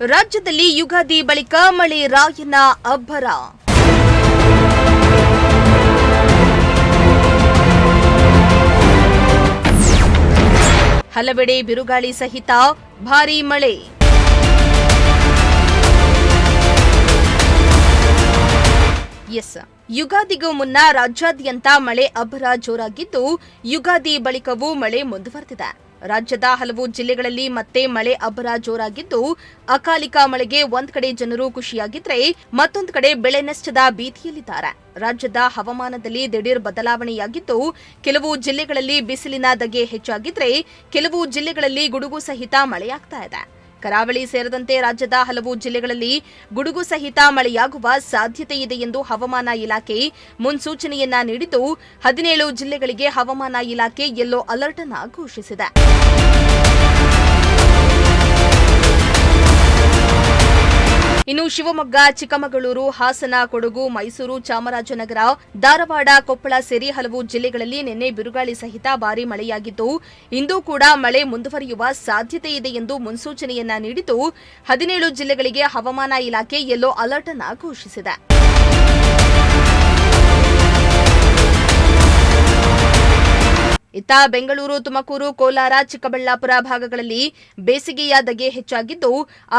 ರಾಜ್ಯದಲ್ಲಿ ಯುಗಾದಿ ಬಳಿಕ ಮಳೆ ರಾಯನ ಅಬ್ಬರ. ಹಲವೆಡೆ ಬಿರುಗಾಳಿ ಸಹಿತ ಭಾರೀ ಮಳೆ. ಯುಗಾದಿಗೂ ಮುನ್ನ ರಾಜ್ಯಾದ್ಯಂತ ಮಳೆ ಅಬ್ಬರ ಜೋರಾಗಿದ್ದು, ಯುಗಾದಿ ಬಳಿಕವೂ ಮಳೆ ಮುಂದುವರೆದಿದೆ. ರಾಜ್ಯದ ಹಲವು ಜಿಲ್ಲೆಗಳಲ್ಲಿ ಮತ್ತೆ ಮಳೆ ಅಬ್ಬರ ಜೋರಾಗಿದ್ದು, ಅಕಾಲಿಕ ಮಳೆಗೆ ಒಂದ್ ಕಡೆ ಜನರು ಖುಷಿಯಾಗಿದ್ರೆ ಮತ್ತೊಂದು ಕಡೆ ಬೆಳೆ ನಷ್ಟದ ಭೀತಿಯಲ್ಲಿದ್ದಾರೆ. ರಾಜ್ಯದ ಹವಾಮಾನದಲ್ಲಿ ದಿಢೀರ್ ಬದಲಾವಣೆಯಾಗಿದ್ದು, ಕೆಲವು ಜಿಲ್ಲೆಗಳಲ್ಲಿ ಬಿಸಿಲಿನ ಧಗೆ ಹೆಚ್ಚಾಗಿದ್ರೆ ಕೆಲವು ಜಿಲ್ಲೆಗಳಲ್ಲಿ ಗುಡುಗು ಸಹಿತ ಮಳೆಯಾಗ್ತಾ ಇದೆ. ಕರಾವಳಿ ಸೇರಿದಂತೆ ರಾಜ್ಯದ ಹಲವು ಜಿಲ್ಲೆಗಳಲ್ಲಿ ಗುಡುಗು ಸಹಿತ ಮಳೆಯಾಗುವ ಸಾಧ್ಯತೆ ಇದೆ ಎಂದು ಹವಾಮಾನ ಇಲಾಖೆ ಮುನ್ಸೂಚನೆಯನ್ನ ನೀಡಿದ್ದು, 17 ಜಿಲ್ಲೆಗಳಿಗೆ ಹವಾಮಾನ ಇಲಾಖೆ ಯೆಲ್ಲೋ ಅಲರ್ಟ್ ಅನ್ನು ಘೋಷಿಸಿದೆ. ಇನ್ನು ಶಿವಮೊಗ್ಗ, ಚಿಕ್ಕಮಗಳೂರು, ಹಾಸನ, ಕೊಡಗು, ಮೈಸೂರು, ಚಾಮರಾಜನಗರ, ಧಾರವಾಡ, ಕೊಪ್ಪಳ ಸೇರಿ ಹಲವು ಜಿಲ್ಲೆಗಳಲ್ಲಿ ನಿನ್ನೆ ಬಿರುಗಾಳಿ ಸಹಿತ ಭಾರೀ ಮಳೆಯಾಗಿದ್ದು, ಇಂದು ಕೂಡ ಮಳೆ ಮುಂದುವರಿಯುವ ಸಾಧ್ಯತೆ ಇದೆ ಎಂದು ಮುನ್ಸೂಚನೆಯನ್ನ ನೀಡಿದ್ದು, 17 ಜಿಲ್ಲೆಗಳಿಗೆ ಹವಾಮಾನ ಇಲಾಖೆ ಯೆಲ್ಲೋ ಅಲರ್ಟ್ ಅನ್ನು ಘೋಷಿಸಿದೆ. ಇತ್ತ ಬೆಂಗಳೂರು, ತುಮಕೂರು, ಕೋಲಾರ, ಚಿಕ್ಕಬಳ್ಳಾಪುರ ಭಾಗಗಳಲ್ಲಿ ಬೇಸಿಗೆಯ ಧಗೆ ಹೆಚ್ಚಾಗಿದ್ದು,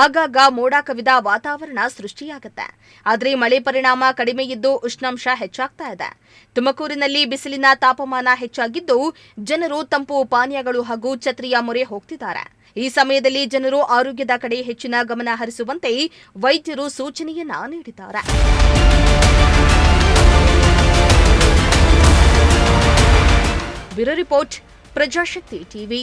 ಆಗಾಗ ಮೋಡ ಕವಿದ ವಾತಾವರಣ ಸೃಷ್ಟಿಯಾಗುತ್ತೆ. ಆದರೆ ಮಳೆ ಪರಿಣಾಮ ಕಡಿಮೆ ಇದ್ದು ಉಷ್ಣಾಂಶ ಹೆಚ್ಚಾಗ್ತಾ ಇದೆ. ತುಮಕೂರಿನಲ್ಲಿ ಬಿಸಿಲಿನ ತಾಪಮಾನ ಹೆಚ್ಚಾಗಿದ್ದು, ಜನರು ತಂಪು ಪಾನೀಯಗಳು ಹಾಗೂ ಛತ್ರಿಯ ಮೊರೆ ಹೋಗ್ತಿದ್ದಾರೆ. ಈ ಸಮಯದಲ್ಲಿ ಜನರು ಆರೋಗ್ಯದ ಕಡೆ ಹೆಚ್ಚಿನ ಗಮನ ಹರಿಸುವಂತೆ ವೈದ್ಯರು ಸೂಚನೆಯನ್ನ ನೀಡಿದ್ದಾರೆ. Bureau report, Prajashakti TV.